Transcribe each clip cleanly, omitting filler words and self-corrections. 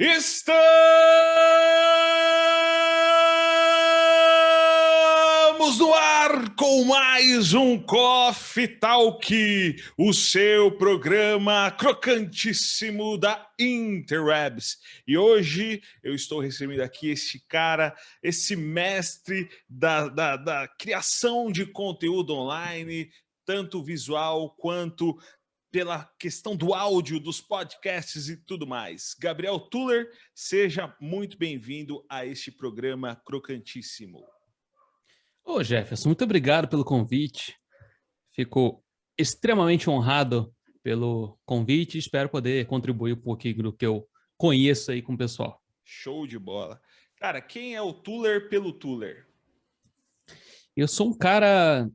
Estamos no ar com mais um Coffee Talk, o seu programa crocantíssimo da Interwebs. E hoje eu estou recebendo aqui esse cara, esse mestre da criação de conteúdo online, tanto visual quanto pela questão do áudio, dos podcasts e tudo mais. Gabriel Tuller, seja muito bem-vindo a este programa crocantíssimo. Ô Jefferson, muito obrigado pelo convite. Fico extremamente honrado pelo convite e espero poder contribuir um pouquinho do que eu conheço aí com o pessoal. Show de bola. Cara, quem é o Tuller pelo Tuller? Eu sou um cara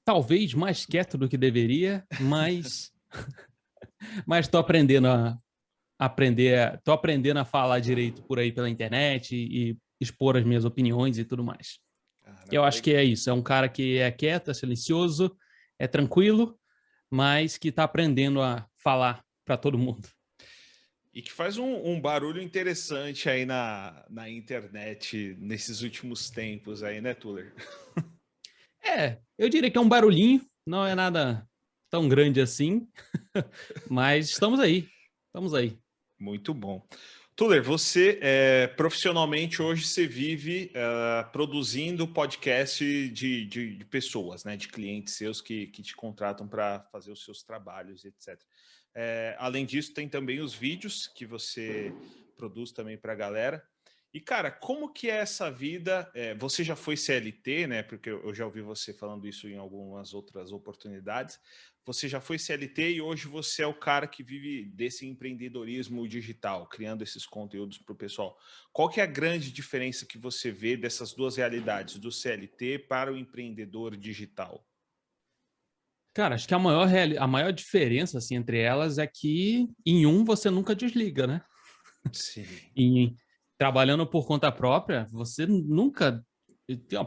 talvez mais quieto do que deveria, mas tô aprendendo a falar direito por aí pela internet e expor as minhas opiniões e tudo mais. Eu acho que é isso, é um cara que é quieto, é silencioso, é tranquilo, mas que está aprendendo a falar para todo mundo. E que faz um barulho interessante aí na internet nesses últimos tempos aí, né, Tuller? Eu diria que é um barulhinho, não é nada tão grande assim, mas estamos aí. Muito bom. Tuller, você profissionalmente hoje você vive produzindo podcast de pessoas, né, de clientes seus que te contratam para fazer os seus trabalhos, etc. Além disso, tem também os vídeos que você produz também para a galera. E, cara, como que é essa vida? Você já foi CLT, né? Porque eu já ouvi você falando isso em algumas outras oportunidades. Você já foi CLT e hoje você é o cara que vive desse empreendedorismo digital, criando esses conteúdos para o pessoal. Qual que é a grande diferença que você vê dessas duas realidades, do CLT para o empreendedor digital? Cara, acho que a maior diferença assim, entre elas é que em um você nunca desliga, né? Sim. E trabalhando por conta própria, você nunca,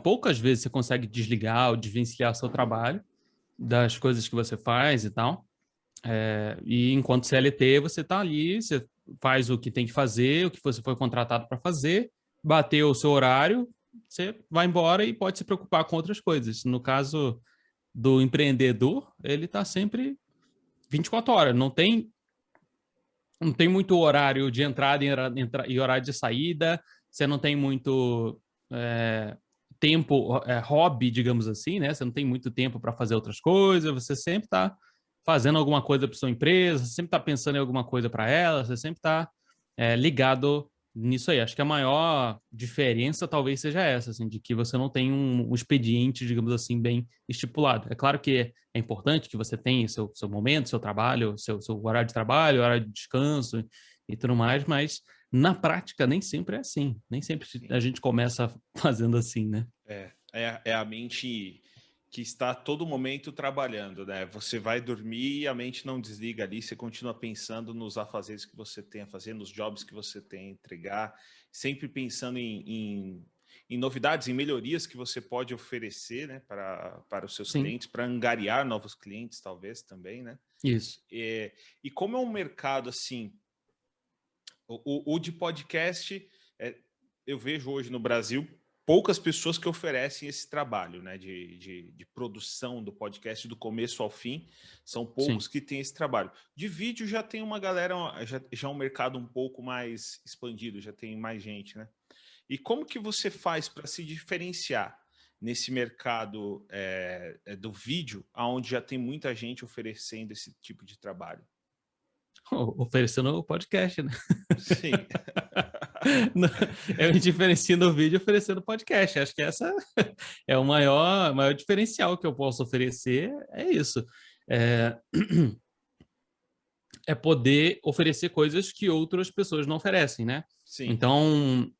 poucas vezes você consegue desligar ou desvencilhar seu trabalho das coisas que você faz e tal. E enquanto CLT, você está ali, você faz o que tem que fazer, o que você foi contratado para fazer, bateu o seu horário, você vai embora e pode se preocupar com outras coisas. No caso do empreendedor, ele está sempre 24 horas, não tem muito horário de entrada e horário de saída, você não tem muito tempo, hobby, digamos assim, né? Você não tem muito tempo para fazer outras coisas, você sempre está fazendo alguma coisa para sua empresa, você sempre está pensando em alguma coisa para ela, você sempre está ligado nisso aí. Acho que a maior diferença talvez seja essa, assim, de que você não tem um expediente, digamos assim, bem estipulado. É claro que é importante que você tenha seu momento, seu trabalho, seu horário de trabalho, horário de descanso e tudo mais, mas na prática nem sempre é assim. Nem sempre a gente começa fazendo assim, né? É a mente que está a todo momento trabalhando, né? Você vai dormir e a mente não desliga ali, você continua pensando nos afazeres que você tem a fazer, nos jobs que você tem a entregar, sempre pensando em novidades, em melhorias que você pode oferecer, né, para os seus Sim, clientes, para angariar novos clientes, talvez também, né? isso. E como é um mercado assim, o de podcast, eu vejo hoje no Brasil poucas pessoas que oferecem esse trabalho, né, de produção do podcast do começo ao fim. São poucos Sim. que têm esse trabalho. De vídeo já tem uma galera, já um mercado um pouco mais expandido, já tem mais gente, né? E como que você faz para se diferenciar nesse mercado do vídeo, onde já tem muita gente oferecendo esse tipo de trabalho? Oferecendo o podcast, né? Sim. Eu me diferencio no vídeo oferecendo podcast. Acho que essa é o maior diferencial que eu posso oferecer. É isso. É, é poder oferecer coisas que outras pessoas não oferecem, né? Sim. Então,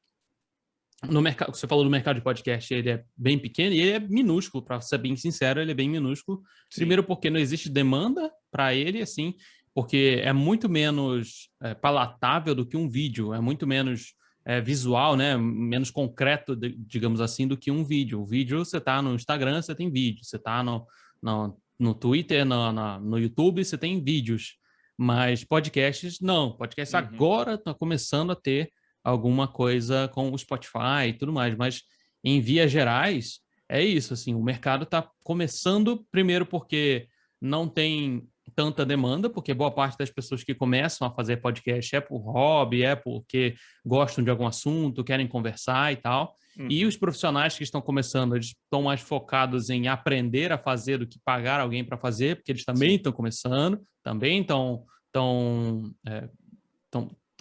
no mercado, você falou do mercado de podcast, ele é bem pequeno e ele é minúsculo, para ser bem sincero, ele é bem minúsculo. Sim. Primeiro porque não existe demanda para ele, assim, porque é muito menos palatável do que um vídeo, é muito menos visual, né? Menos concreto, digamos assim, do que um vídeo. O vídeo, você está no Instagram, você tem vídeo, você está no Twitter, no YouTube, você tem vídeos. Mas podcasts, não. Podcasts agora estão começando a ter alguma coisa com o Spotify e tudo mais. Mas, em vias gerais, é isso. Assim, o mercado está começando, primeiro porque não tem tanta demanda, porque boa parte das pessoas que começam a fazer podcast é por hobby, é porque gostam de algum assunto, querem conversar e tal. E os profissionais que estão começando, eles estão mais focados em aprender a fazer do que pagar alguém para fazer, porque eles também estão começando, também estão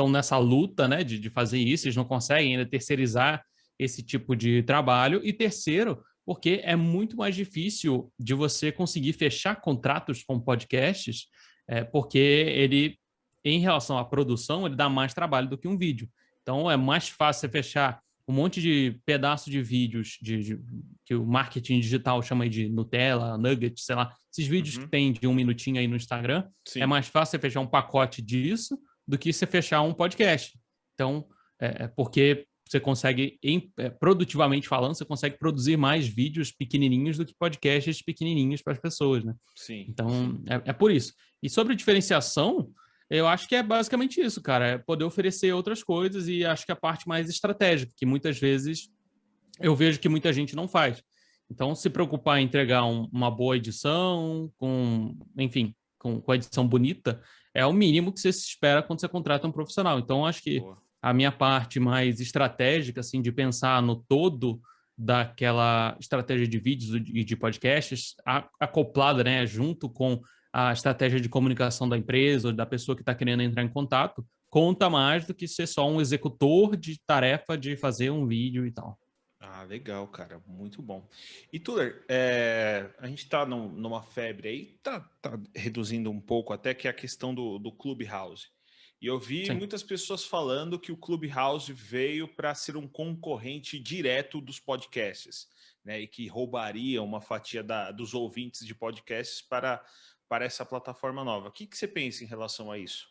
nessa luta, né, de fazer isso, eles não conseguem ainda terceirizar esse tipo de trabalho. E terceiro, porque é muito mais difícil de você conseguir fechar contratos com podcasts, porque ele, em relação à produção, ele dá mais trabalho do que um vídeo. Então, é mais fácil você fechar um monte de pedaço de vídeos que o marketing digital chama de Nutella, Nugget, sei lá, esses vídeos que tem de 1 minutinho aí no Instagram. Sim. É mais fácil você fechar um pacote disso do que você fechar um podcast. Então, porque você consegue, produtivamente falando, você consegue produzir mais vídeos pequenininhos do que podcasts pequenininhos para as pessoas, né? Sim. Então, é por isso. E sobre diferenciação, eu acho que é basicamente isso, cara. É poder oferecer outras coisas, e acho que a parte mais estratégica, que muitas vezes eu vejo que muita gente não faz. Então, se preocupar em entregar uma boa edição, enfim, com a edição bonita, é o mínimo que você se espera quando você contrata um profissional. Então, acho que a minha parte mais estratégica, assim, de pensar no todo daquela estratégia de vídeos e de podcasts, acoplada, né, junto com a estratégia de comunicação da empresa ou da pessoa que está querendo entrar em contato, conta mais do que ser só um executor de tarefa de fazer um vídeo e tal. Ah, legal, cara. Muito bom. E, Tuller, a gente está numa febre aí, tá reduzindo um pouco até, que é a questão do Clubhouse. E eu vi muitas pessoas falando que o Clubhouse veio para ser um concorrente direto dos podcasts, né? E que roubaria uma fatia dos ouvintes de podcasts para essa plataforma nova. O que você pensa em relação a isso?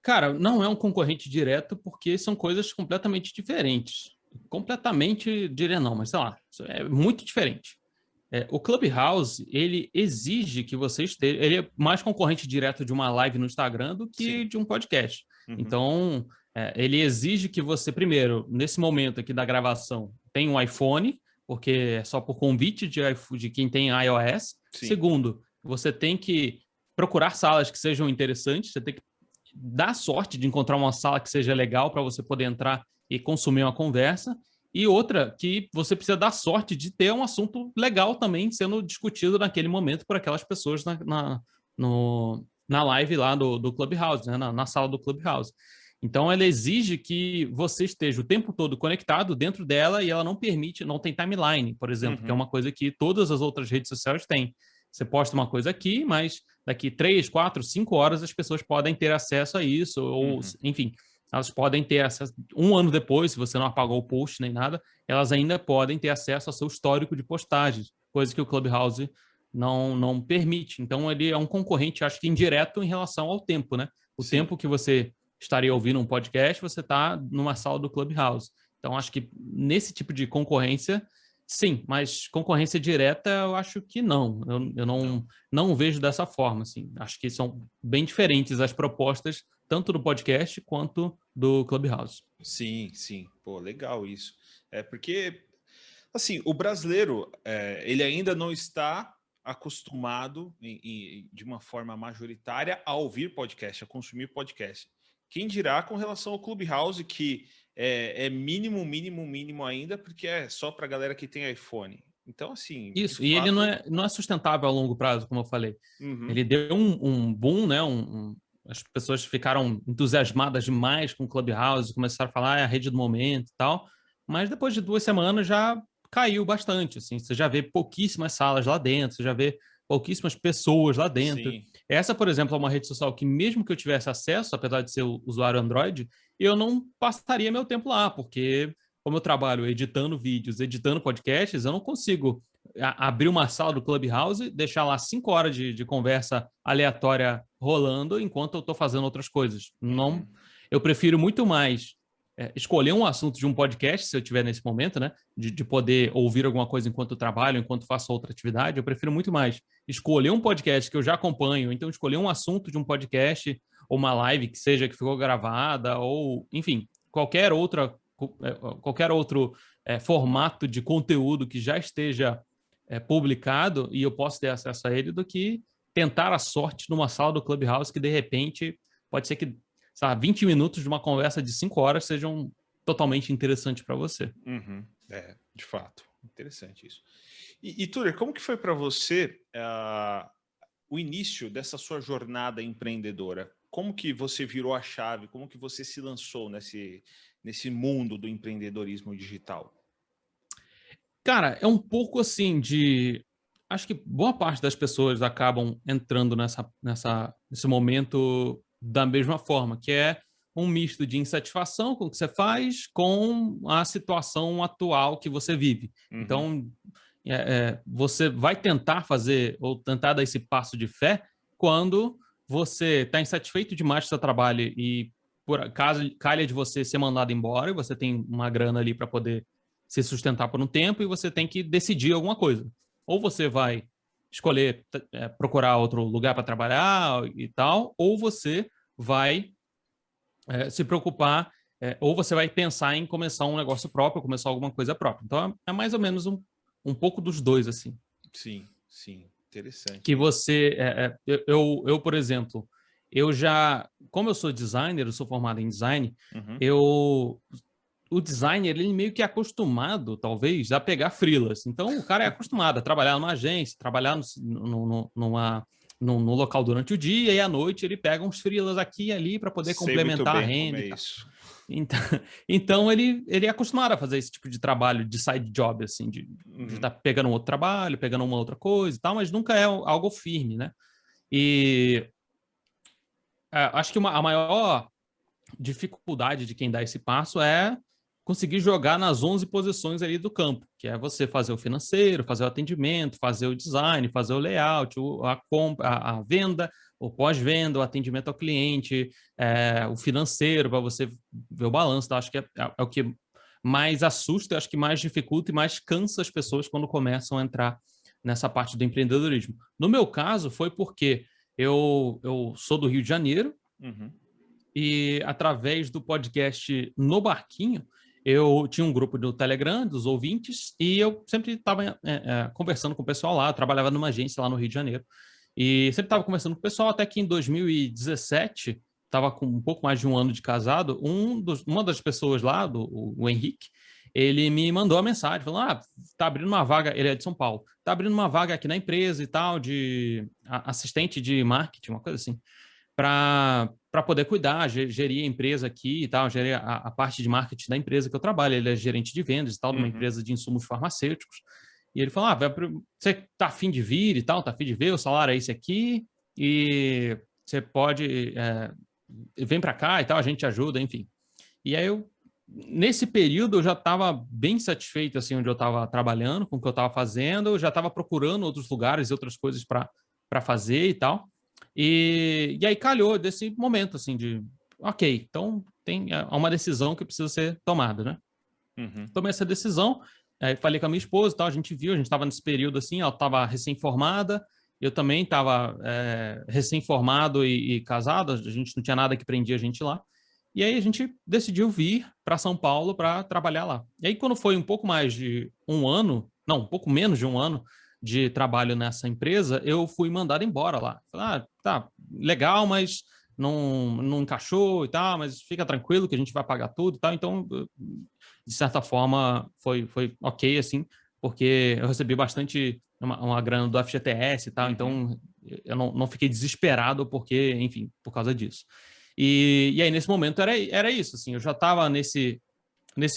Cara, não é um concorrente direto, porque são coisas completamente diferentes. Completamente, diria não, mas sei lá, é muito diferente. O Clubhouse, ele exige que você esteja... Ele é mais concorrente direto de uma live no Instagram do que de um podcast. Então, ele exige que você, primeiro, nesse momento aqui da gravação, tenha um iPhone, porque é só por convite de quem tem iOS. Sim. Segundo, você tem que procurar salas que sejam interessantes, você tem que dar sorte de encontrar uma sala que seja legal para você poder entrar e consumir uma conversa. E outra, que você precisa dar sorte de ter um assunto legal também sendo discutido naquele momento por aquelas pessoas na live lá do Clubhouse, né? na sala do Clubhouse. Então, ela exige que você esteja o tempo todo conectado dentro dela, e ela não tem timeline, por exemplo, que é uma coisa que todas as outras redes sociais têm. Você posta uma coisa aqui, mas daqui 3, 4, 5 horas as pessoas podem ter acesso a isso, ou, enfim, elas podem ter acesso, 1 ano depois, se você não apagou o post nem nada, elas ainda podem ter acesso ao seu histórico de postagens, coisa que o Clubhouse não permite. Então, ele é um concorrente, acho que indireto, em relação ao tempo, né? O tempo que você estaria ouvindo um podcast, você está numa sala do Clubhouse. Então, acho que nesse tipo de concorrência, sim, mas concorrência direta, eu acho que não. Eu não vejo dessa forma, assim. Acho que são bem diferentes as propostas, tanto do podcast quanto do Clubhouse. Sim, sim. Pô, legal isso. Porque, assim, o brasileiro, ele ainda não está acostumado, de uma forma majoritária, a ouvir podcast, a consumir podcast. Quem dirá com relação ao Clubhouse, que é mínimo ainda, porque é só para a galera que tem iPhone. Então, assim... Isso, e ele não é sustentável a longo prazo, como eu falei. Ele deu um boom, né? As pessoas ficaram entusiasmadas demais com o Clubhouse, começaram a falar, a rede do momento e tal, mas depois de 2 semanas já caiu bastante, assim. Você já vê pouquíssimas salas lá dentro, você já vê pouquíssimas pessoas lá dentro. Sim. Essa, por exemplo, é uma rede social que, mesmo que eu tivesse acesso, apesar de ser usuário Android, eu não passaria meu tempo lá, porque como eu trabalho editando vídeos, editando podcasts, eu não consigo abrir uma sala do Clubhouse, deixar lá 5 horas de conversa aleatória rolando enquanto eu estou fazendo outras coisas. Não, eu prefiro muito mais escolher um assunto de um podcast, se eu estiver nesse momento, né? De poder ouvir alguma coisa enquanto eu trabalho, enquanto faço outra atividade, eu prefiro muito mais escolher um podcast que eu já acompanho, então escolher um assunto de um podcast, ou uma live que seja que ficou gravada, ou, enfim, qualquer outro formato de conteúdo que já esteja publicado e eu posso ter acesso a ele, do que tentar a sorte numa sala do Clubhouse que, de repente, pode ser que, sabe, 20 minutos de uma conversa de 5 horas sejam totalmente interessantes para você. Uhum. De fato. Interessante isso. E Tudor, como que foi para você o início dessa sua jornada empreendedora? Como que você virou a chave? Como que você se lançou nesse mundo do empreendedorismo digital? Cara, é um pouco assim de... Acho que boa parte das pessoas acabam entrando nesse momento da mesma forma, que é um misto de insatisfação com o que você faz com a situação atual que você vive. Uhum. Então, você vai tentar fazer ou tentar dar esse passo de fé quando você está insatisfeito demais com o seu trabalho e por acaso calha de você ser mandado embora e você tem uma grana ali para poder se sustentar por um tempo e você tem que decidir alguma coisa. Ou você vai escolher procurar outro lugar para trabalhar e tal, ou você vai se preocupar, ou você vai pensar em começar um negócio próprio, começar alguma coisa própria. Então, é mais ou menos um pouco dos dois, assim. Sim, sim. Interessante. Que você... eu, por exemplo, como eu sou designer, eu sou formado em design, o designer, ele meio que é acostumado, talvez, a pegar freelas. Então, o cara é acostumado a trabalhar numa agência, trabalhar no local durante o dia, e à noite ele pega uns freelas aqui e ali para poder complementar a renda e tal. Então ele é acostumado a fazer esse tipo de trabalho, de side job, assim, de estar pegando um outro trabalho, pegando uma outra coisa e tal, mas nunca é algo firme, né? E acho que a maior dificuldade de quem dá esse passo é conseguir jogar nas 11 posições ali do campo, que é você fazer o financeiro, fazer o atendimento, fazer o design, fazer o layout, a compra, a venda, o pós-venda, o atendimento ao cliente, o financeiro, para você ver o balanço. Tá? Acho que é o que mais assusta, acho que mais dificulta e mais cansa as pessoas quando começam a entrar nessa parte do empreendedorismo. No meu caso, foi porque eu sou do Rio de Janeiro, e através do podcast No Barquinho, eu tinha um grupo do Telegram, dos ouvintes, e eu sempre estava conversando com o pessoal lá, eu trabalhava numa agência lá no Rio de Janeiro, e sempre estava conversando com o pessoal, até que em 2017, estava com um pouco mais de um ano de casado, uma das pessoas lá, o Henrique, ele me mandou a mensagem, falando, tá abrindo uma vaga, ele é de São Paulo, tá abrindo uma vaga aqui na empresa e tal, de assistente de marketing, uma coisa assim, para poder cuidar, gerir a empresa aqui e tal, gerir a parte de marketing da empresa que eu trabalho. Ele é gerente de vendas e tal, de uma empresa de insumos farmacêuticos. E ele falou, você tá afim de vir e tal, tá afim de ver, o salário é esse aqui, e você pode, vem para cá e tal, a gente te ajuda, enfim. E aí nesse período eu já estava bem satisfeito, assim, onde eu estava trabalhando, com o que eu estava fazendo, eu já estava procurando outros lugares e outras coisas para fazer e tal. E aí calhou desse momento, assim, ok, então tem uma decisão que precisa ser tomada, né? Tomei essa decisão, falei com a minha esposa e tal, a gente estava nesse período, assim, ela estava recém-formada, eu também estava recém-formado e casado, a gente não tinha nada que prendia a gente lá, e aí a gente decidiu vir para São Paulo para trabalhar lá. E aí quando foi um pouco mais de um ano, não, um pouco menos de um ano, de trabalho nessa empresa, eu fui mandado embora lá. Falei, tá, legal, mas não encaixou e tal, mas fica tranquilo que a gente vai pagar tudo e tal. Então, de certa forma, foi ok, assim, porque eu recebi bastante uma grana do FGTS e tal, então eu não fiquei desesperado porque, enfim, por causa disso. E aí, nesse momento, era isso, assim, eu já estava nesse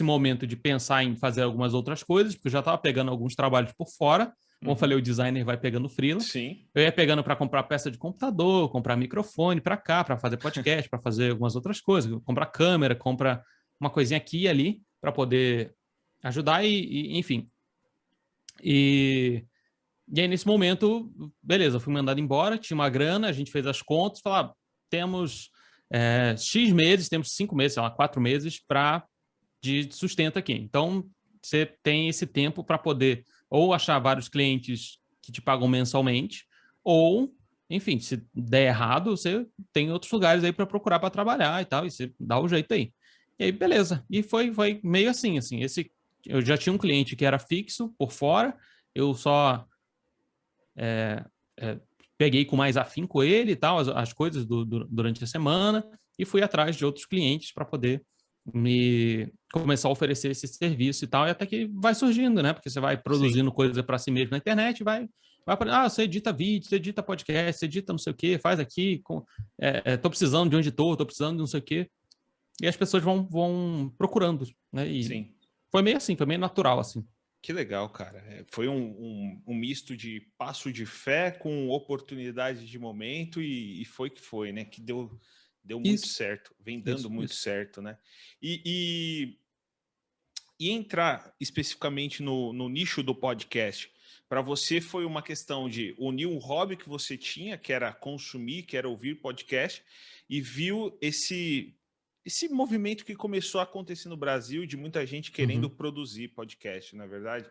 momento de pensar em fazer algumas outras coisas, porque eu já estava pegando alguns trabalhos por fora. Como eu falei, o designer vai pegando freela. Sim. Eu ia pegando para comprar peça de computador, comprar microfone para cá, para fazer podcast, para fazer algumas outras coisas, comprar câmera, comprar uma coisinha aqui e ali para poder ajudar enfim. E aí, nesse momento, beleza, eu fui mandado embora, tinha uma grana, a gente fez as contas, falou, temos X meses, temos 5 meses, sei lá, 4 meses de sustento aqui. Então, você tem esse tempo para poder ou achar vários clientes que te pagam mensalmente, ou, enfim, se der errado, você tem outros lugares aí para procurar para trabalhar e tal, e você dá o jeito aí. E aí, beleza. E foi meio assim, eu já tinha um cliente que era fixo por fora, eu só peguei com mais afinco ele e tal, as coisas durante a semana, e fui atrás de outros clientes para poder me começar a oferecer esse serviço e tal, e até que vai surgindo, né? Porque você vai produzindo coisa para si mesmo na internet, vai você edita vídeo, você edita podcast, você edita não sei o quê, faz aqui, tô precisando de um editor, tô precisando de não sei o quê, e as pessoas vão procurando, né? E foi meio assim, foi meio natural, assim. Que legal, cara. Foi um misto de passo de fé com oportunidade de momento e foi que foi, né? Que deu muito certo, vem dando muito certo, né? E entrar especificamente no nicho do podcast, para você foi uma questão de unir um hobby que você tinha, que era consumir, que era ouvir podcast, e viu esse movimento que começou a acontecer no Brasil de muita gente querendo produzir podcast, não é verdade?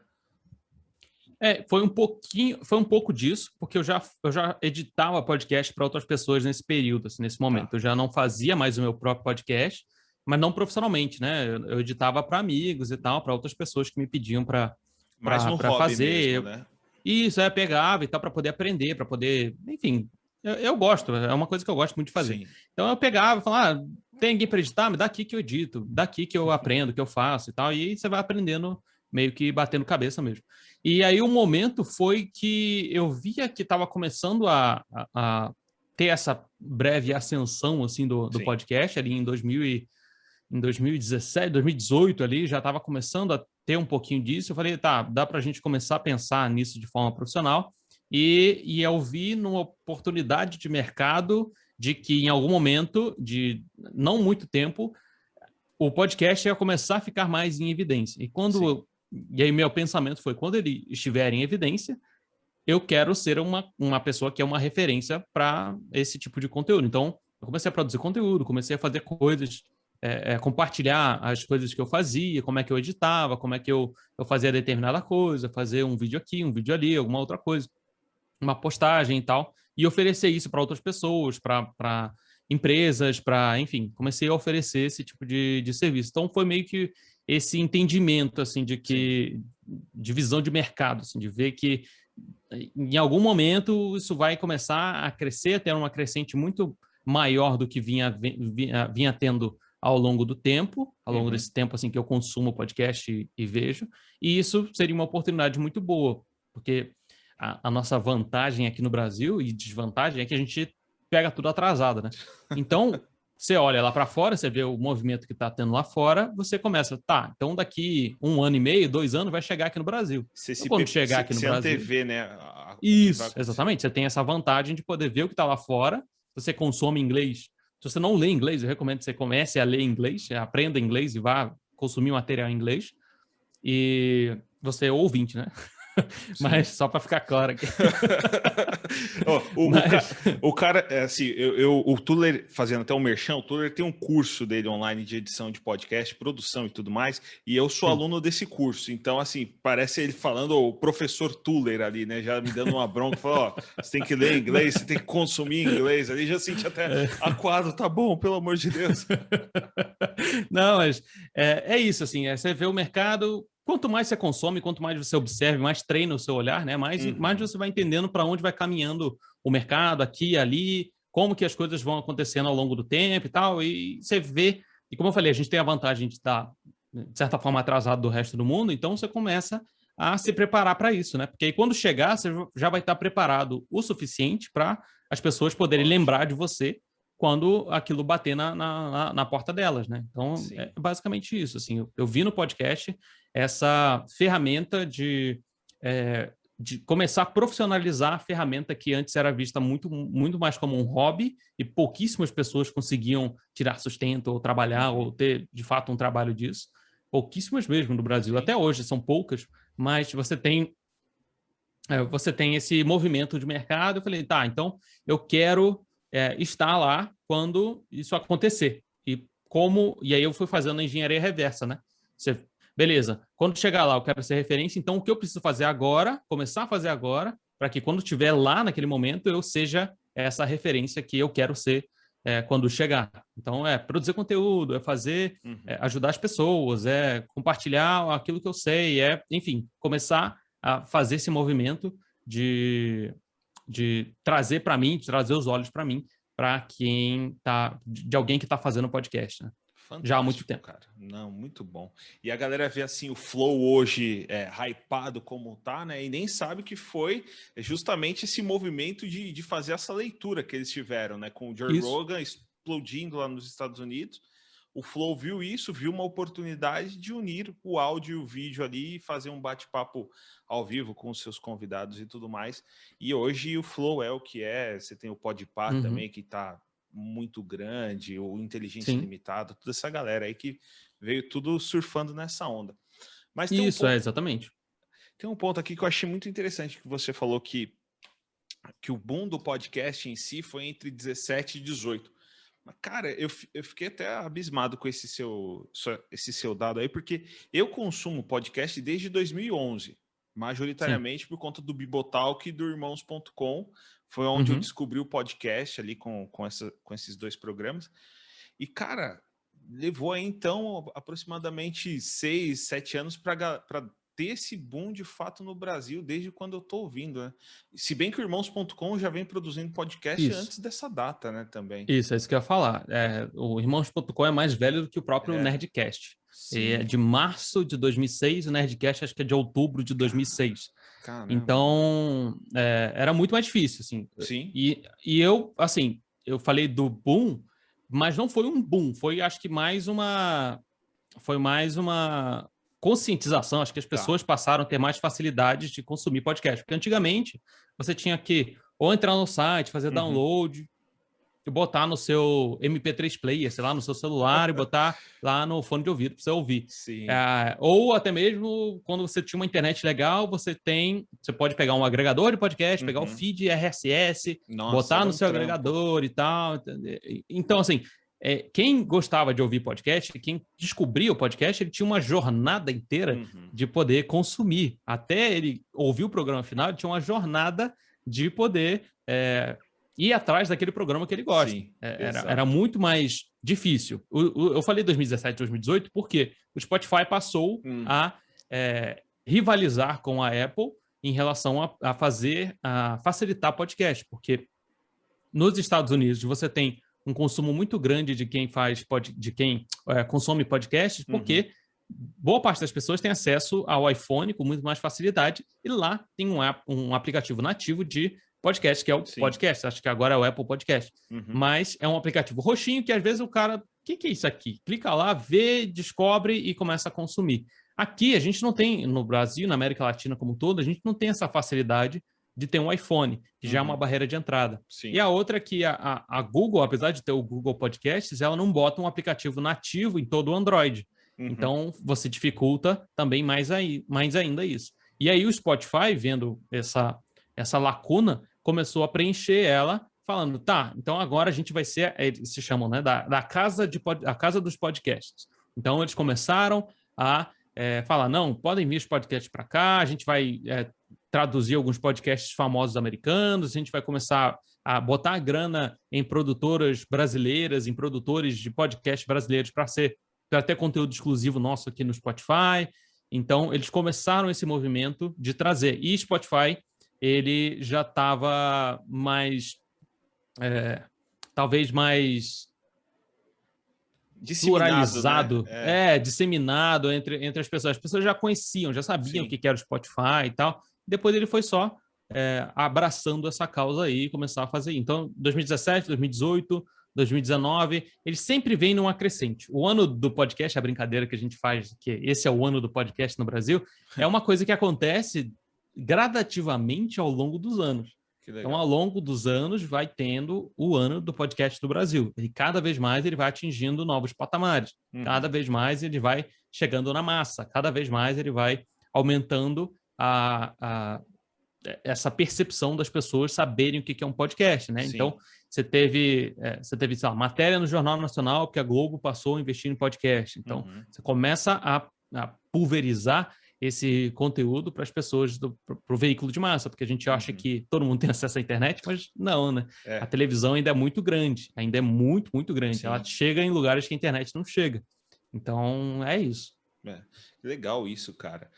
Foi um pouco disso, porque eu já editava podcast para outras pessoas nesse período, assim, nesse momento. Eu já não fazia mais o meu próprio podcast, mas não profissionalmente, né? Eu editava para amigos e tal, para outras pessoas que me pediam para fazer. Mesmo, né? Isso, pegava e tal, para poder aprender, para poder, enfim, eu gosto, é uma coisa que eu gosto muito de fazer. Sim. Então eu pegava e falava, tem alguém para editar? Me dá aqui que eu edito, daqui que eu aprendo, que eu faço e tal, e aí você vai aprendendo, meio que batendo cabeça mesmo. E aí o momento foi que eu via que estava começando a ter essa breve ascensão assim do podcast ali em 2017, 2018 ali, já estava começando a ter um pouquinho disso. Eu falei, tá, dá para a gente começar a pensar nisso de forma profissional. E eu vi numa oportunidade de mercado de que em algum momento, de não muito tempo, o podcast ia começar a ficar mais em evidência. E aí meu pensamento foi, quando ele estiver em evidência, eu quero ser uma pessoa que é uma referência para esse tipo de conteúdo. Então, eu comecei a produzir conteúdo, comecei a fazer coisas, compartilhar as coisas que eu fazia, como é que eu editava, como é que eu fazia determinada coisa, fazer um vídeo aqui, um vídeo ali, alguma outra coisa, uma postagem e tal, e oferecer isso para outras pessoas, para empresas, enfim, comecei a oferecer esse tipo de serviço. Então, foi meio que esse entendimento, assim, de visão de mercado, assim, de ver que em algum momento isso vai começar a crescer, ter uma crescente muito maior do que vinha tendo ao longo do tempo, ao longo desse tempo assim que eu consumo podcast e vejo, e isso seria uma oportunidade muito boa, porque a nossa vantagem aqui no Brasil e desvantagem é que a gente pega tudo atrasado, né? Então, você olha lá para fora, você vê o movimento que está tendo lá fora, você começa, tá, então daqui 1 ano e meio, 2 anos, vai chegar aqui no Brasil. Então, quando chegar aqui no Brasil... antevê, né? Isso, exatamente. Você tem essa vantagem de poder ver o que está lá fora, você consome inglês. Se você não lê inglês, eu recomendo que você comece a ler inglês, aprenda inglês e vá consumir material em inglês. E você é ouvinte, né? Mas só para ficar claro aqui. O cara, assim, o Tuller, fazendo até um merchan, o Tuller tem um curso dele online de edição de podcast, produção e tudo mais, e eu sou aluno desse curso. Então, assim, parece ele falando o professor Tuller ali, né? Já me dando uma bronca, falou, você tem que ler inglês, você tem que consumir inglês. Ali já senti até aquado, tá bom, pelo amor de Deus. Não, mas é isso, assim, você vê o mercado... Quanto mais você consome, quanto mais você observa, mais treina o seu olhar, né? Mais você vai entendendo para onde vai caminhando o mercado, aqui e ali, como que as coisas vão acontecendo ao longo do tempo e tal. E você vê, e como eu falei, a gente tem a vantagem de estar, de certa forma, atrasado do resto do mundo, então você começa a se preparar para isso, né? Porque aí quando chegar, você já vai estar preparado o suficiente para as pessoas poderem lembrar de você quando aquilo bater na porta delas, né? Então, é basicamente isso, assim, eu vi no podcast essa ferramenta de começar a profissionalizar a ferramenta que antes era vista muito, muito mais como um hobby e pouquíssimas pessoas conseguiam tirar sustento ou trabalhar ou ter, de fato, um trabalho disso. Pouquíssimas mesmo no Brasil. Até hoje são poucas, mas você tem esse movimento de mercado. Eu falei, tá, então eu quero estar lá quando isso acontecer. E aí eu fui fazendo a engenharia reversa, né? Beleza, quando chegar lá eu quero ser referência, então o que eu preciso fazer agora, começar a fazer agora, para que quando estiver lá naquele momento eu seja essa referência que eu quero ser quando chegar. Então é produzir conteúdo, é fazer, ajudar as pessoas, é compartilhar aquilo que eu sei, enfim, começar a fazer esse movimento de trazer para mim, de trazer os olhos para mim, para quem tá, de alguém que está fazendo podcast, né? Fantástico, já há muito tempo. Cara. Não, muito bom. E a galera vê assim o Flow hoje hypado como tá, né? E nem sabe que foi justamente esse movimento de fazer essa leitura que eles tiveram, né? Com o Joe Rogan explodindo lá nos Estados Unidos. O Flow viu isso, viu uma oportunidade de unir o áudio e o vídeo ali e fazer um bate-papo ao vivo com os seus convidados e tudo mais. E hoje o Flow é o que é. Você tem o Podpah também, que tá muito grande, o Inteligência Limitada, toda essa galera aí que veio tudo surfando nessa onda. Mas tem isso, exatamente. Tem um ponto aqui que eu achei muito interessante que você falou que o boom do podcast em si foi entre 17 e 18. Mas, cara, eu fiquei até abismado com esse seu dado aí, porque eu consumo podcast desde 2011, majoritariamente por conta do Bibotalk e do Irmãos.com. Foi onde eu descobri o podcast ali com esses dois programas. E, cara, levou aí, então, aproximadamente 6, 7 anos para ter esse boom de fato no Brasil, desde quando eu tô ouvindo, né? Se bem que o Irmãos.com já vem produzindo podcast antes dessa data, né, também. Isso, é isso que eu ia falar. O Irmãos.com é mais velho do que o próprio Nerdcast. É de março de 2006, o Nerdcast acho que é de outubro de 2006. Caramba. Então, era muito mais difícil, assim. Sim. E eu, assim, eu falei do boom, mas não foi um boom, foi acho que mais uma conscientização. Acho que as pessoas passaram a ter mais facilidade de consumir podcast. Porque antigamente você tinha que ou entrar no site, fazer download, e botar no seu MP3 player, sei lá, no seu celular, e botar lá no fone de ouvido para você ouvir. Sim. Ou até mesmo quando você tinha uma internet legal, você pode pegar um agregador de podcast, pegar o feed RSS, botar no seu agregador e tal. Então, assim, quem gostava de ouvir podcast, quem descobria o podcast, ele tinha uma jornada inteira de poder consumir. Até ele ouvir o programa final, ele tinha uma jornada de poder ir atrás daquele programa que ele gosta. Sim, era muito mais difícil. Eu falei 2017, 2018, porque o Spotify passou a rivalizar com a Apple em relação a facilitar podcast, porque nos Estados Unidos você tem um consumo muito grande de quem consome podcasts, porque boa parte das pessoas tem acesso ao iPhone com muito mais facilidade, e lá tem um aplicativo nativo de podcast, que é o podcast. Acho que agora é o Apple Podcast. Mas é um aplicativo roxinho que às vezes o cara... O que é isso aqui? Clica lá, vê, descobre e começa a consumir. Aqui a gente não tem, no Brasil, na América Latina como um todo, a gente não tem essa facilidade de ter um iPhone, que já é uma barreira de entrada. Sim. E a outra é que a Google, apesar de ter o Google Podcasts, ela não bota um aplicativo nativo em todo o Android. Então, você dificulta também mais ainda isso. E aí o Spotify, vendo essa lacuna, começou a preencher ela, falando, então agora a gente vai ser, eles se chamam, né, da casa dos podcasts. Então, eles começaram a falar, não, podem vir os podcasts para cá, a gente vai traduzir alguns podcasts famosos americanos, a gente vai começar a botar a grana em produtoras brasileiras, em produtores de podcasts brasileiros para ter conteúdo exclusivo nosso aqui no Spotify. Então, eles começaram esse movimento de trazer. E Spotify, ele já estava talvez mais pluralizado, né? Disseminado entre as pessoas. As pessoas já conheciam, já sabiam o que era o Spotify e tal. Depois ele foi só abraçando essa causa aí e começar a fazer. Então, 2017, 2018, 2019, ele sempre vem numa crescente. O ano do podcast, a brincadeira que a gente faz, que esse é o ano do podcast no Brasil, é uma coisa que acontece gradativamente ao longo dos anos. Então, ao longo dos anos, vai tendo o ano do podcast do Brasil. E cada vez mais ele vai atingindo novos patamares. Cada vez mais ele vai chegando na massa. Cada vez mais ele vai aumentando a essa percepção das pessoas saberem o que é um podcast, né? Sim. Então, você teve, sei lá, matéria no Jornal Nacional que a Globo passou a investir em podcast. Então, você começa a pulverizar esse conteúdo para as pessoas, para o veículo de massa, porque a gente acha que todo mundo tem acesso à internet, mas não, né? A televisão ainda é muito grande, ainda é muito, muito grande. Sim. Ela chega em lugares que a internet não chega. Então, é isso. Legal isso, cara.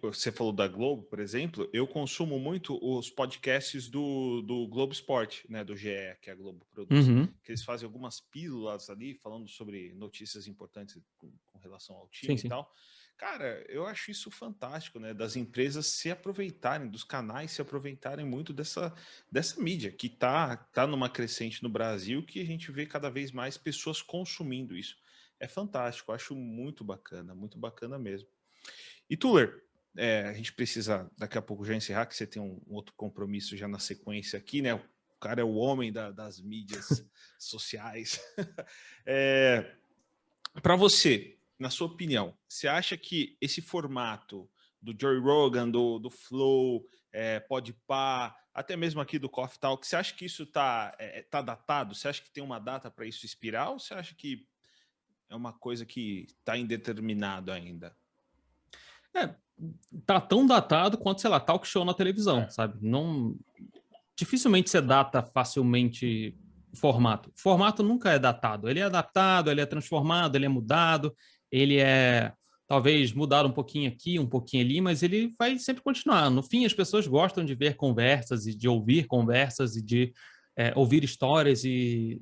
Você falou da Globo, por exemplo, eu consumo muito os podcasts do Globo Esporte, né, do GE, que a Globo produz, que eles fazem algumas pílulas ali, falando sobre notícias importantes com relação ao time e tal. Cara, eu acho isso fantástico, né, das empresas se aproveitarem, dos canais se aproveitarem muito dessa mídia, que tá numa crescente no Brasil, que a gente vê cada vez mais pessoas consumindo isso. É fantástico, acho muito bacana mesmo. E Tuller, a gente precisa daqui a pouco já encerrar, que você tem um outro compromisso já na sequência aqui, né? O cara é o homem das mídias sociais. Para você, na sua opinião, você acha que esse formato do Joe Rogan, do Flow, Podpah, até mesmo aqui do Coffee Talk, você acha que isso tá datado? Você acha que tem uma data para isso expirar? Ou você acha que é uma coisa que está indeterminado ainda? Tá tão datado quanto, sei lá, talk show na televisão, sabe? Não, dificilmente você data facilmente formato. Formato nunca é datado. Ele é adaptado, ele é transformado, ele é mudado, ele é talvez mudado um pouquinho aqui, um pouquinho ali, mas ele vai sempre continuar. No fim, as pessoas gostam de ver conversas e de ouvir conversas e de ouvir histórias e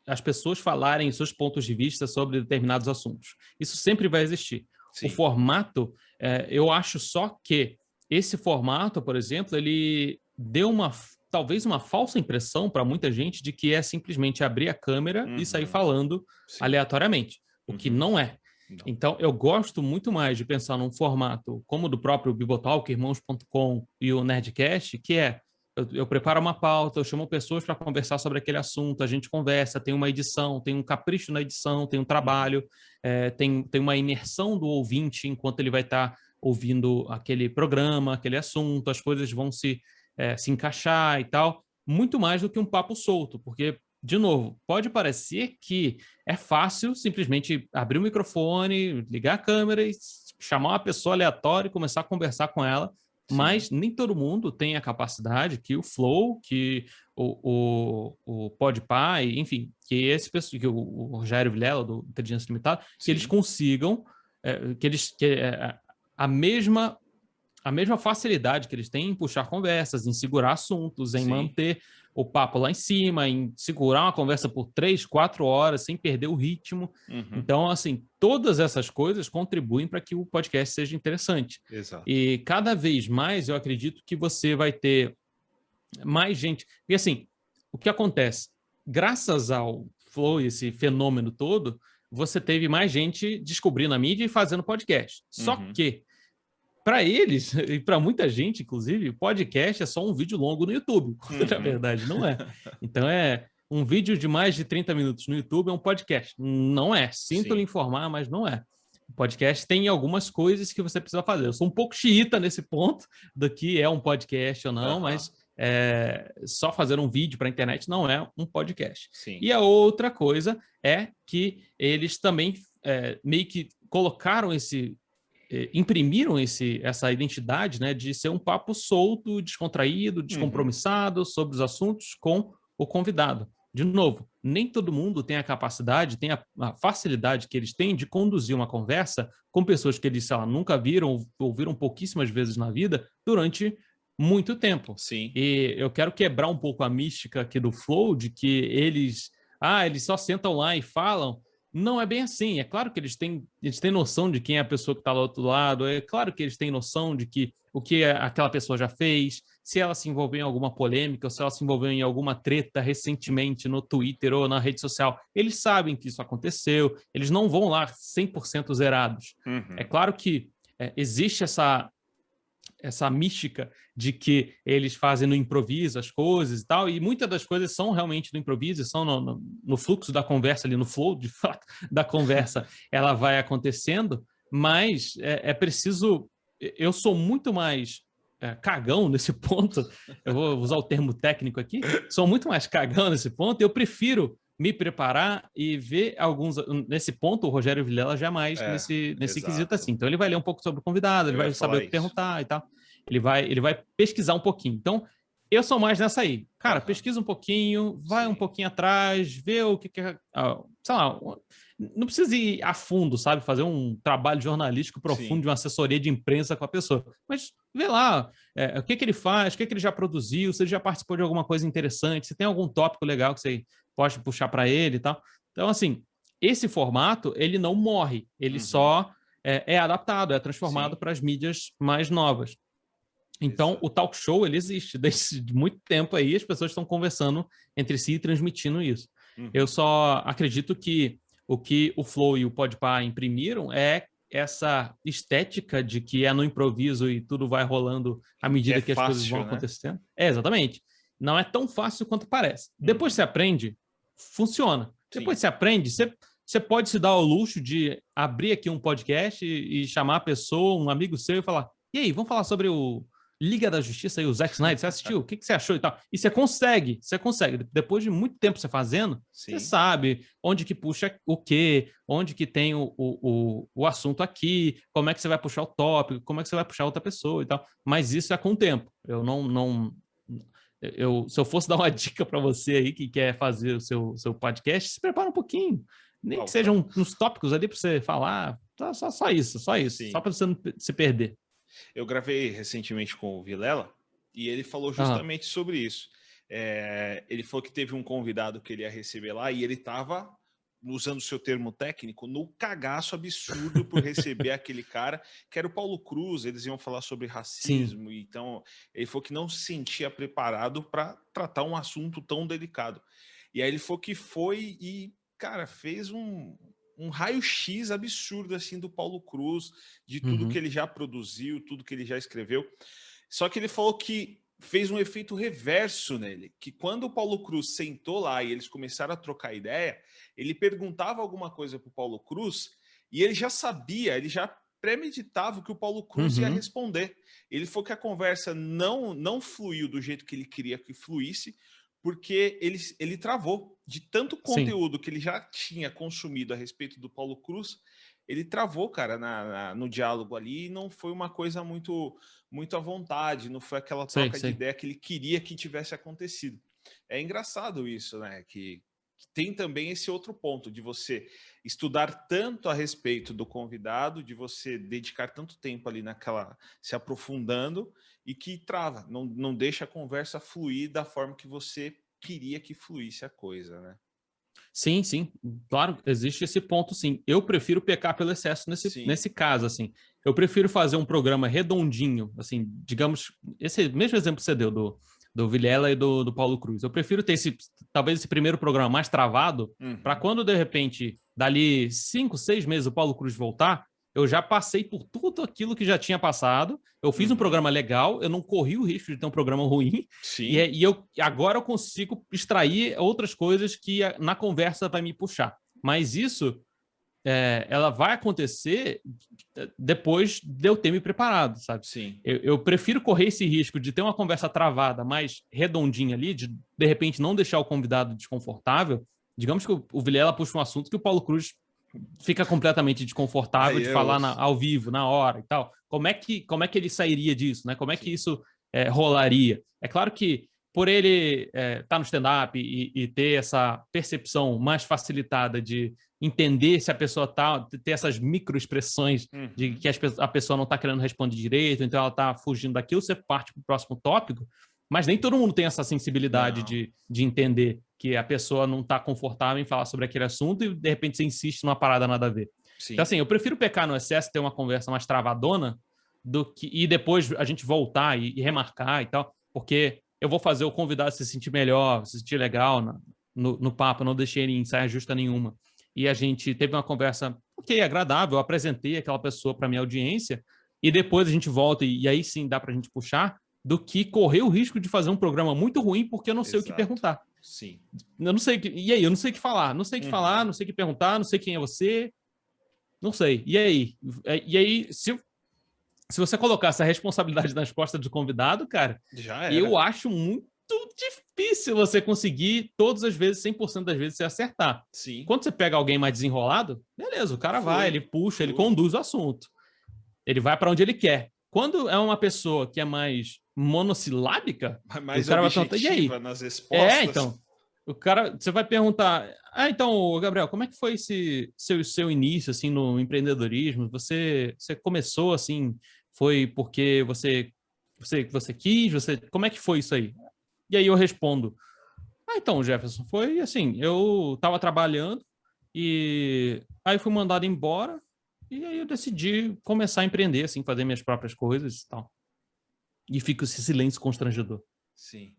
as pessoas falarem seus pontos de vista sobre determinados assuntos. Isso sempre vai existir. Sim. O formato, eu acho só que esse formato, por exemplo, ele deu talvez uma falsa impressão para muita gente de que é simplesmente abrir a câmera e sair falando aleatoriamente, o que não é. Não. Então, eu gosto muito mais de pensar num formato como o do próprio Bibotalk, Irmãos.com e o Nerdcast, que eu preparo uma pauta, eu chamo pessoas para conversar sobre aquele assunto, a gente conversa, tem uma edição, tem um capricho na edição, tem um trabalho, tem uma imersão do ouvinte enquanto ele vai estar ouvindo aquele programa, aquele assunto, as coisas vão se encaixar e tal, muito mais do que um papo solto, porque, de novo, pode parecer que é fácil simplesmente abrir o microfone, ligar a câmera e chamar uma pessoa aleatória e começar a conversar com ela. Sim. Mas nem todo mundo tem a capacidade que o Flow, que o Podpah, enfim, que o Rogério Vilela, do Inteligência Limitada, que eles consigam, a mesma facilidade que eles têm em puxar conversas, em segurar assuntos, em manter o papo lá em cima, em segurar uma conversa por 3, 4 horas sem perder o ritmo. Então, assim, todas essas coisas contribuem para que o podcast seja interessante. Exato. E cada vez mais eu acredito que você vai ter mais gente. E assim, o que acontece? Graças ao Flow, esse fenômeno todo, você teve mais gente descobrindo a mídia e fazendo podcast. Só que para eles, e para muita gente, inclusive, podcast é só um vídeo longo no YouTube. Na verdade, não é. Então, um vídeo de mais de 30 minutos no YouTube é um podcast. Não é. Sinto lhe informar, mas não é. O podcast tem algumas coisas que você precisa fazer. Eu sou um pouco xiita nesse ponto do que é um podcast ou não, mas só fazer um vídeo para a internet não é um podcast. Sim. E a outra coisa é que eles também meio que colocaram imprimiram essa identidade, né, de ser um papo solto, descontraído, descompromissado sobre os assuntos com o convidado. De novo, nem todo mundo tem a capacidade, tem a facilidade que eles têm de conduzir uma conversa com pessoas que eles, sei lá, nunca viram, ouviram pouquíssimas vezes na vida durante muito tempo. Sim. E eu quero quebrar um pouco a mística aqui do Flow, de que eles só sentam lá e falam. Não é bem assim. É claro que eles têm noção de quem é a pessoa que está do outro lado. É claro que eles têm noção de o que aquela pessoa já fez, se ela se envolveu em alguma polêmica, ou se ela se envolveu em alguma treta recentemente no Twitter ou na rede social. Eles sabem que isso aconteceu. Eles não vão lá 100% zerados. É claro que existe essa mística de que eles fazem no improviso as coisas e tal, e muitas das coisas são realmente no improviso, são no fluxo da conversa ali, no flow, de fato, da conversa, ela vai acontecendo, mas é preciso... Eu sou muito mais cagão nesse ponto, eu vou usar o termo técnico aqui, sou muito mais cagão nesse ponto, eu prefiro me preparar e ver alguns... Nesse ponto, o Rogério Vilela já é mais nesse quesito assim. Então, ele vai ler um pouco sobre o convidado, ele vai saber o que perguntar e tal. Ele vai pesquisar um pouquinho. Então, eu sou mais nessa aí. Cara, pesquisa um pouquinho, vai um pouquinho atrás, vê o que é... sei lá, não precisa ir a fundo, sabe? Fazer um trabalho jornalístico profundo de uma assessoria de imprensa com a pessoa. Mas vê lá o que ele faz, o que ele já produziu, se ele já participou de alguma coisa interessante, se tem algum tópico legal que você pode puxar para ele e tal. Então, assim, esse formato, ele não morre. Ele só é adaptado, é transformado para as mídias mais novas. Então, o talk show, ele existe desde muito tempo aí, as pessoas estão conversando entre si e transmitindo isso. Eu só acredito que o Flow e o Podpah imprimiram é essa estética de que é no improviso e tudo vai rolando à medida que as coisas vão acontecendo. Exatamente. Não é tão fácil quanto parece. Depois você aprende, funciona. Depois você aprende, você pode se dar ao luxo de abrir aqui um podcast e chamar a pessoa, um amigo seu, e falar: e aí, vamos falar sobre o Liga da Justiça e o Zack Snyder, você assistiu? O que você achou e tal? E você consegue. Depois de muito tempo você fazendo, você sabe onde que puxa o quê, onde que tem o assunto aqui, como é que você vai puxar o tópico, como é que você vai puxar outra pessoa e tal. Mas isso é com o tempo. Se eu fosse dar uma dica para você aí que quer fazer o seu podcast, se prepara um pouquinho. Nem que sejam uns tópicos ali para você falar. Só isso. Só para você não se perder. Eu gravei recentemente com o Vilela e ele falou justamente sobre isso. Ele falou que teve um convidado que ele ia receber lá e ele estava, usando o seu termo técnico, no cagaço absurdo por receber aquele cara, que era o Paulo Cruz. Eles iam falar sobre racismo. Então ele falou que não se sentia preparado para tratar um assunto tão delicado. E aí ele falou que foi e, cara, fez um raio-x absurdo assim do Paulo Cruz, de tudo que ele já produziu, tudo que ele já escreveu. Só que ele falou que fez um efeito reverso nele, que quando o Paulo Cruz sentou lá e eles começaram a trocar ideia, ele perguntava alguma coisa para o Paulo Cruz e ele já sabia, ele já premeditava o que o Paulo Cruz ia responder. Ele falou que a conversa não fluiu do jeito que ele queria que fluísse, porque ele travou. De tanto conteúdo que ele já tinha consumido a respeito do Paulo Cruz, ele travou, cara, no diálogo ali, e não foi uma coisa muito à vontade, não foi aquela troca de ideia que ele queria que tivesse acontecido. É engraçado isso, né? Que tem também esse outro ponto de você estudar tanto a respeito do convidado, de você dedicar tanto tempo ali se aprofundando, e que trava, não deixa a conversa fluir da forma que você queria que fluísse a coisa, né? Sim. Claro, existe esse ponto, sim. Eu prefiro pecar pelo excesso nesse caso, assim. Eu prefiro fazer um programa redondinho, assim, digamos, esse mesmo exemplo que você deu do Vilela e do Paulo Cruz. Eu prefiro ter talvez esse primeiro programa mais travado, para quando, de repente, dali 5, 6 meses o Paulo Cruz voltar, eu já passei por tudo aquilo que já tinha passado, eu fiz um programa legal, eu não corri o risco de ter um programa ruim, e agora eu consigo extrair outras coisas que na conversa vai me puxar. Mas isso, ela vai acontecer depois de eu ter me preparado, sabe? Sim. Eu prefiro correr esse risco de ter uma conversa travada, mais redondinha ali, de repente não deixar o convidado desconfortável. Digamos que o Vilela puxa um assunto que o Paulo Cruz fica completamente desconfortável de falar ao vivo, na hora e tal. Como é que ele sairia disso, né? Como é que isso rolaria? É claro que por ele estar no stand-up e ter essa percepção mais facilitada de entender se a pessoa ter essas microexpressões de que a pessoa não está querendo responder direito, então ela está fugindo daquilo, você parte para o próximo tópico, mas nem todo mundo tem essa sensibilidade de entender que a pessoa não está confortável em falar sobre aquele assunto e, de repente, você insiste numa parada nada a ver. Sim. Então, assim, eu prefiro pecar no excesso, ter uma conversa mais travadona, e depois a gente voltar e remarcar e tal, porque eu vou fazer o convidado se sentir melhor, se sentir legal no papo, não deixei ele em saia justa nenhuma. E a gente teve uma conversa, agradável, eu apresentei aquela pessoa para minha audiência, e depois a gente volta, e aí sim dá para a gente puxar, do que correr o risco de fazer um programa muito ruim porque eu não sei o que perguntar. Sim. Eu não sei e aí, eu não sei o que falar, não sei o que falar, não sei o que perguntar, não sei quem é você, não sei. E aí, se se você colocasse a responsabilidade nas costas do convidado, cara, Já era. eu acho muito difícil você conseguir todas as vezes, 100% das vezes, se acertar. Sim. Quando você pega alguém mais desenrolado, beleza, o cara vai, ele puxa, ele conduz o assunto. Ele vai para onde ele quer. Quando é uma pessoa que é mais monossilábica, mais o cara vai perguntar, e aí? nas respostas. Então, o cara, você vai perguntar, então, Gabriel, como é que foi esse seu início, assim, no empreendedorismo? Você começou, assim, foi porque você quis? Como é que foi isso aí? E aí eu respondo, então, Jefferson, foi assim, eu estava trabalhando e aí fui mandado embora e aí eu decidi começar a empreender, assim, fazer minhas próprias coisas e tal. E fica esse silêncio constrangedor. Sim.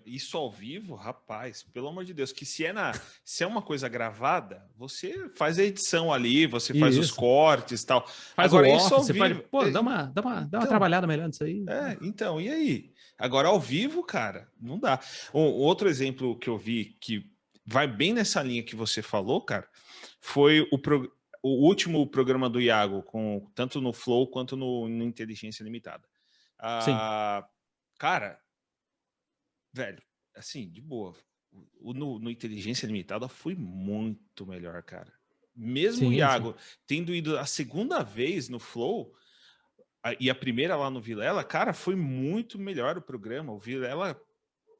Isso ao vivo, rapaz, pelo amor de Deus, que se é uma coisa gravada, você faz a edição ali, você faz os cortes e tal. Faz agora o isso ao você vivo, pode, dá uma trabalhada melhor nisso aí. Então, e aí? Agora ao vivo, cara, não dá. Outro exemplo que eu vi que vai bem nessa linha que você falou, cara, foi o último programa do Iago, tanto no Flow quanto no Inteligência Limitada. Sim. Cara, velho, assim, de boa. No Inteligência Limitada foi muito melhor, cara. Mesmo o Iago tendo ido a segunda vez no Flow e a primeira lá no Vilela, cara, foi muito melhor o programa. O Vilela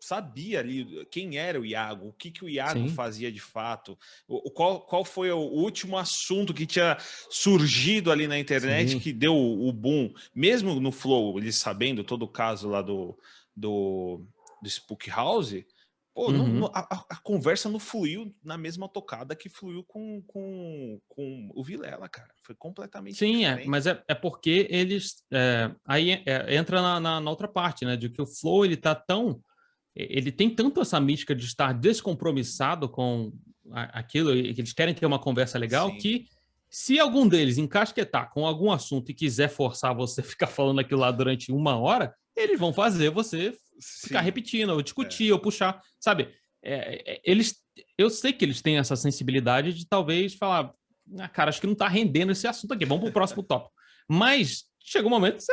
sabia ali quem era o Iago, o que o Iago fazia de fato, qual foi o último assunto que tinha surgido ali na internet que deu o boom. Mesmo no Flow, eles sabendo todo o caso lá do Spook House, pô, a conversa não fluiu na mesma tocada que fluiu com o Vilela, cara. Foi completamente diferente. Mas é porque eles... aí entra na outra parte, né? De que o Flow, ele tem tanto essa mística de estar descompromissado com aquilo, e que eles querem ter uma conversa legal, que se algum deles encasquetar com algum assunto e quiser forçar você a ficar falando aquilo lá durante 1 hora, eles vão fazer você ficar repetindo, ou discutir, ou puxar, sabe? Eu sei que eles têm essa sensibilidade de talvez falar, cara, acho que não tá rendendo esse assunto aqui, vamos pro próximo tópico. Mas chega um momento que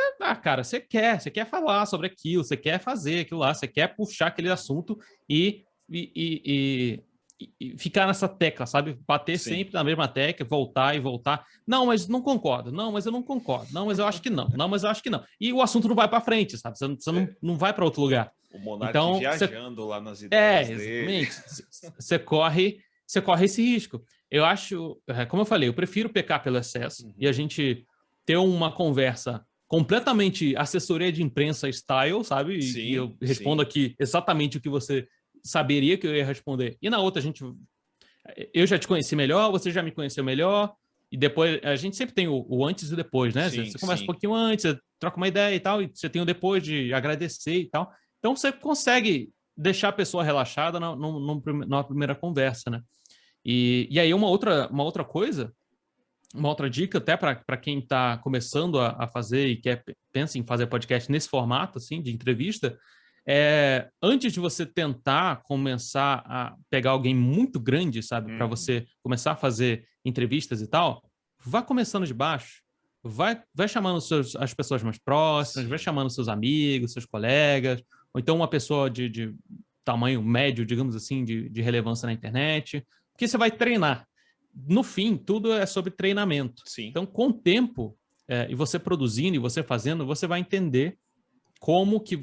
você quer falar sobre aquilo, você quer fazer aquilo lá, você quer puxar aquele assunto e ficar nessa tecla, sabe? Bater sempre na mesma tecla, voltar e voltar. Não, mas não concordo. Não, mas eu não concordo. Não, mas eu acho que não. Não, mas eu acho que não. E o assunto não vai para frente, sabe? Você não vai para outro lugar. O Monark então, viajando lá nas ideias dele. Exatamente. Você corre esse risco. Eu acho, como eu falei, eu prefiro pecar pelo excesso e a gente ter uma conversa completamente assessoria de imprensa style, sabe? E eu respondo aqui exatamente o que você saberia que eu ia responder. E na outra, eu já te conheci melhor, você já me conheceu melhor, e depois, a gente sempre tem o antes e o depois, né? Você conversa um pouquinho antes, você troca uma ideia e tal, e você tem o depois de agradecer e tal. Então, você consegue deixar a pessoa relaxada na primeira conversa, né? E aí, uma outra coisa, uma outra dica até para quem está começando a fazer e pensa em fazer podcast nesse formato, assim, de entrevista, antes de você tentar começar a pegar alguém muito grande, sabe, para você começar a fazer entrevistas e tal, vá começando de baixo, vai chamando as pessoas mais próximas, vai chamando seus amigos, seus colegas, ou então uma pessoa de tamanho médio, digamos assim, de relevância na internet, porque você vai treinar. No fim, tudo é sobre treinamento. Então, com o tempo, e você produzindo e você fazendo, você vai entender como que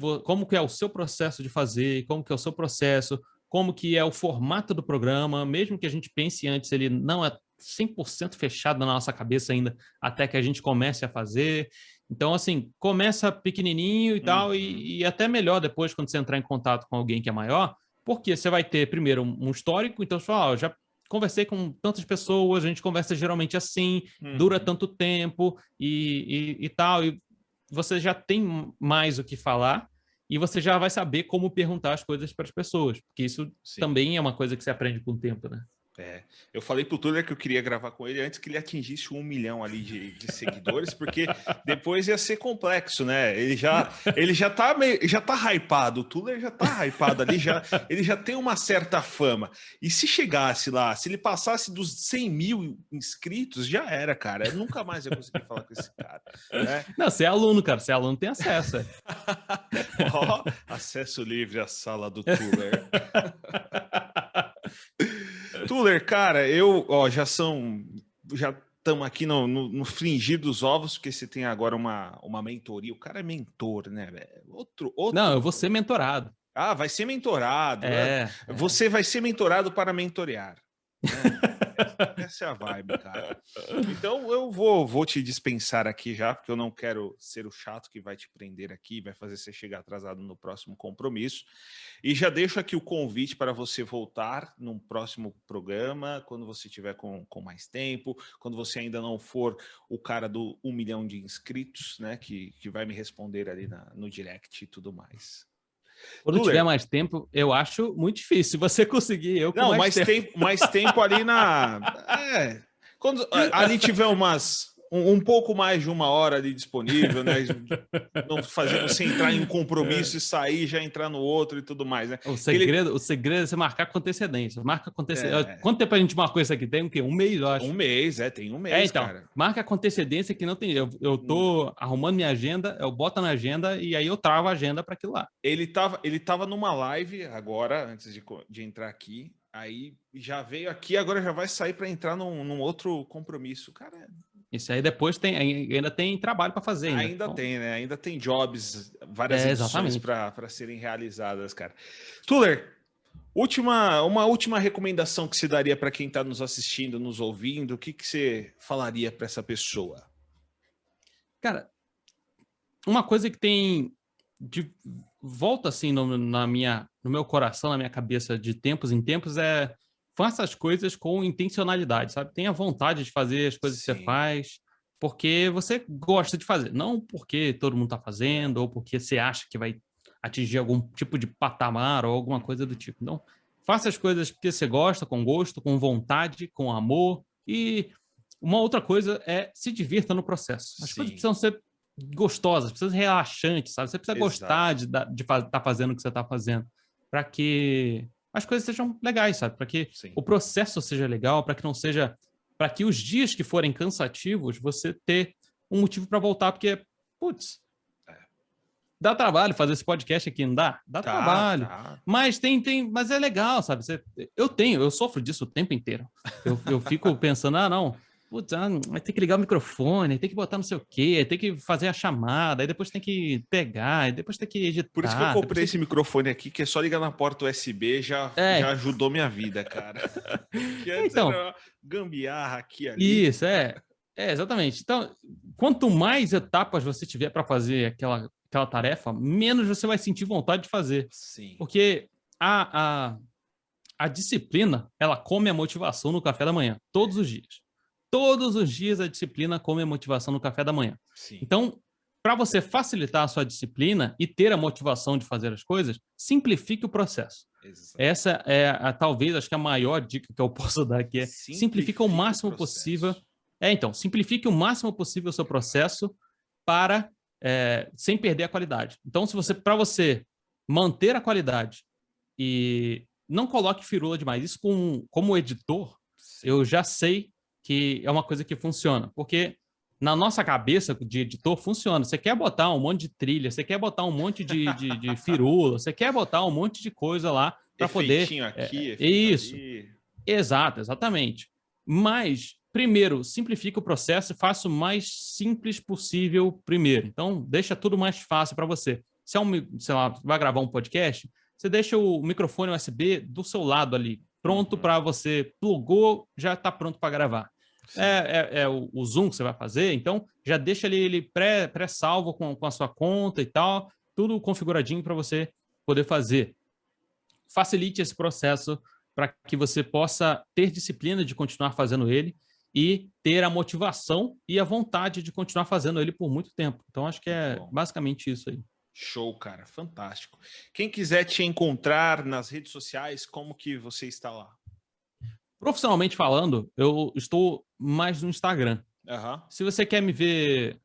é o seu processo de fazer, como que é o seu processo, como que é o formato do programa, mesmo que a gente pense antes, ele não é 100% fechado na nossa cabeça ainda, até que a gente comece a fazer. Então, assim, começa pequenininho e tal, e até melhor depois quando você entrar em contato com alguém que é maior, porque você vai ter, primeiro, um histórico, então você fala, já conversei com tantas pessoas, a gente conversa geralmente assim, dura tanto tempo e tal, e você já tem mais o que falar e você já vai saber como perguntar as coisas para as pessoas, porque isso também é uma coisa que você aprende com o tempo, né? Eu falei pro Tuller que eu queria gravar com ele antes que ele atingisse 1 milhão ali de seguidores, porque depois ia ser complexo, né? Ele já tá hypado, o Tuller já tá hypado ali, ele já tem uma certa fama. E se chegasse lá, se ele passasse dos 100 mil inscritos, já era, cara. Eu nunca mais ia conseguir falar com esse cara, né? Não, você é aluno, cara. Você é aluno, tem acesso. Acesso livre à sala do Tuller. Tuller, cara, já estamos aqui no fringir dos ovos, porque você tem agora uma mentoria. O cara é mentor, né? Outro... Não, eu vou ser mentorado. Ah, vai ser mentorado. Você vai ser mentorado para mentorear. Essa é a vibe, cara. Então eu vou te dispensar aqui já, porque eu não quero ser o chato que vai te prender aqui, vai fazer você chegar atrasado no próximo compromisso. E já deixo aqui o convite para você voltar num próximo programa, quando você tiver com mais tempo, quando você ainda não for o cara do 1 milhão de inscritos, né, que vai me responder ali no direct e tudo mais. Quando tiver mais tempo, eu acho muito difícil. Se você conseguir, eu com não, mais tempo. Mais tempo ali quando ali tiver um pouco mais de 1 hora ali disponível, né? Não fazer você entrar em um compromisso e sair, já entrar no outro e tudo mais, né? O segredo é você marcar com antecedência. Marca com antecedência. Quanto tempo a gente marcou isso aqui? Tem o quê? 1 mês, eu acho. 1 mês, tem 1 mês, então, cara. Marca com antecedência que não tem... Eu tô arrumando minha agenda, eu boto na agenda e aí eu travo a agenda para aquilo lá. Ele tava numa live agora, antes de entrar aqui, aí já veio aqui, agora já vai sair para entrar num outro compromisso. Cara... Isso aí depois ainda tem trabalho para fazer. Ainda tem, né? Ainda tem jobs, várias edições para serem realizadas, cara. Tuller, uma última recomendação que você daria para quem está nos assistindo, nos ouvindo, o que você falaria para essa pessoa? Cara, uma coisa que tem de volta assim no meu coração, na minha cabeça de tempos em tempos é faça as coisas com intencionalidade, sabe? Tenha vontade de fazer as coisas que você faz, porque você gosta de fazer, não porque todo mundo está fazendo ou porque você acha que vai atingir algum tipo de patamar ou alguma coisa do tipo. Então, faça as coisas porque você gosta, com gosto, com vontade, com amor. E uma outra coisa é se divirta no processo. As coisas precisam ser gostosas, precisam ser relaxantes, sabe? Você precisa gostar de estar fazendo o que você está fazendo, para que as coisas sejam legais, sabe? Para que o processo seja legal, para que não seja... Para que os dias que forem cansativos, você ter um motivo para voltar, porque, putz, dá trabalho fazer esse podcast aqui, não dá? Dá trabalho. Mas mas é legal, sabe? Eu sofro disso o tempo inteiro. Eu fico pensando, não, putz, vai ter que ligar o microfone, tem que botar não sei o quê, tem que fazer a chamada, aí depois tem que pegar, aí depois tem que editar. Por isso que eu comprei esse microfone aqui, que é só ligar na porta USB, já ajudou minha vida, cara. Que antes então, era uma gambiarra aqui ali. Isso, exatamente. Então, quanto mais etapas você tiver para fazer aquela tarefa, menos você vai sentir vontade de fazer. Sim. Porque a disciplina, ela come a motivação no café da manhã, todos os dias. Todos os dias a disciplina come a motivação no café da manhã. Sim. Então, para você facilitar a sua disciplina e ter a motivação de fazer as coisas, simplifique o processo. Exato. Essa é talvez, acho que a maior dica que eu posso dar aqui é simplifique o máximo possível. Então, simplifique o máximo possível o seu processo sem perder a qualidade. Então, para você manter a qualidade e não coloque firula demais, isso como editor, eu já sei que é uma coisa que funciona, porque na nossa cabeça de editor funciona. Você quer botar um monte de trilha, você quer botar um monte de firula, você quer botar um monte de coisa lá para poder... aqui, isso. Ali. Exatamente. Mas, primeiro, simplifica o processo e faça o mais simples possível primeiro. Então, deixa tudo mais fácil para você. Se sei lá, vai gravar um podcast, você deixa o microfone USB do seu lado ali, pronto para você, plugou, já está pronto para gravar. O Zoom que você vai fazer, então já deixa ele pré-salvo com a sua conta e tal, tudo configuradinho para você poder fazer. Facilite esse processo para que você possa ter disciplina de continuar fazendo ele e ter a motivação e a vontade de continuar fazendo ele por muito tempo. Então, acho que é basicamente isso aí. Show, cara. Fantástico. Quem quiser te encontrar nas redes sociais, como que você está lá? Profissionalmente falando, eu estou mais no Instagram. Se você quer me ver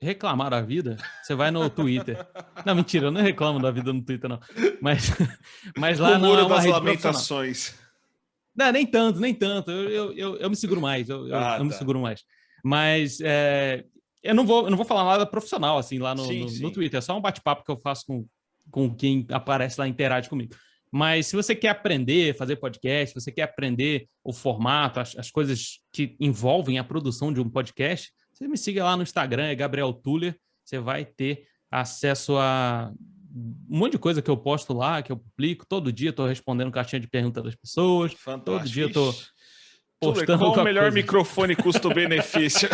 reclamar da vida, você vai no Twitter. Não, mentira, eu não reclamo da vida no Twitter, não. Mas lá o não Muro é uma das rede Lamentações. Não, nem tanto, nem tanto. Eu me seguro mais. Eu me seguro mais. Mas eu não vou falar nada profissional assim lá no Twitter. É só um bate-papo que eu faço com quem aparece lá e interage comigo. Mas se você quer aprender, fazer podcast, se você quer aprender o formato, as coisas que envolvem a produção de um podcast, você me siga lá no Instagram, é Gabriel Tuller. Você vai ter acesso a um monte de coisa que eu posto lá, que eu publico. Todo dia estou respondendo caixinha de pergunta das pessoas. Fantástico. Todo dia estou Tuller, postando qual o melhor coisa. microfone custo-benefício?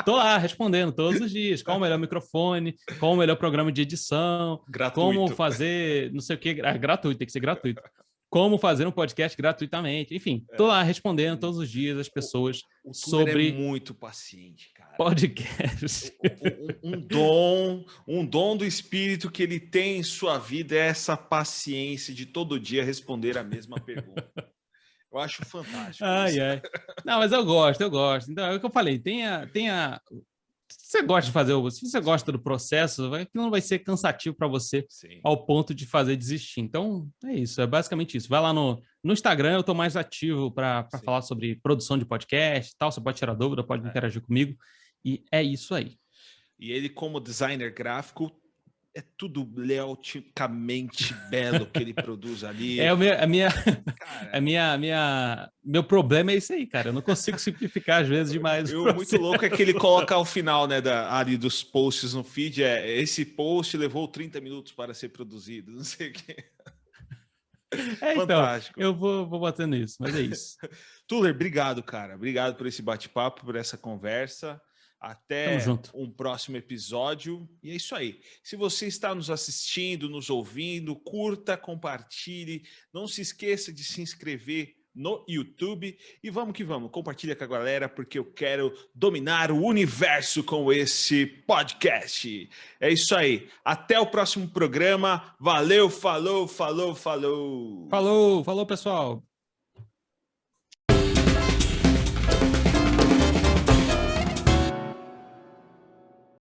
Tô lá respondendo todos os dias. Qual o melhor microfone? Qual o melhor programa de edição? Gratuito. Como fazer não sei o que. Gratuito, tem que ser gratuito. Como fazer um podcast gratuitamente. Enfim, tô lá respondendo todos os dias as pessoas o sobre... é muito paciente, cara. Podcast. Um dom do espírito que ele tem em sua vida é essa paciência de todo dia responder a mesma pergunta. Eu acho fantástico. Ai. Não, mas eu gosto. Então, é o que eu falei, se você gosta de fazer, se você gosta do processo, não vai ser cansativo para você ao ponto de fazer desistir. Então, é isso, é basicamente isso. Vai lá no Instagram, eu estou mais ativo para falar sobre produção de podcast e tal. Você pode tirar dúvida, pode interagir comigo. E é isso aí. E ele, como designer gráfico, é tudo leoticamente belo que ele produz ali. Meu problema é isso aí, cara. Eu não consigo simplificar às vezes demais. Muito louco é que ele coloca ao final, né, ali dos posts no feed, esse post levou 30 minutos para ser produzido, não sei o quê. Fantástico. Então, eu vou botando isso, mas é isso. Tuller, obrigado, cara. Obrigado por esse bate-papo, por essa conversa. Até um próximo episódio. E é isso aí. Se você está nos assistindo, nos ouvindo, curta, compartilhe. Não se esqueça de se inscrever no YouTube. E vamos que vamos. Compartilha com a galera, porque eu quero dominar o universo com esse podcast. É isso aí. Até o próximo programa. Valeu, falou, falou, falou. Falou, pessoal.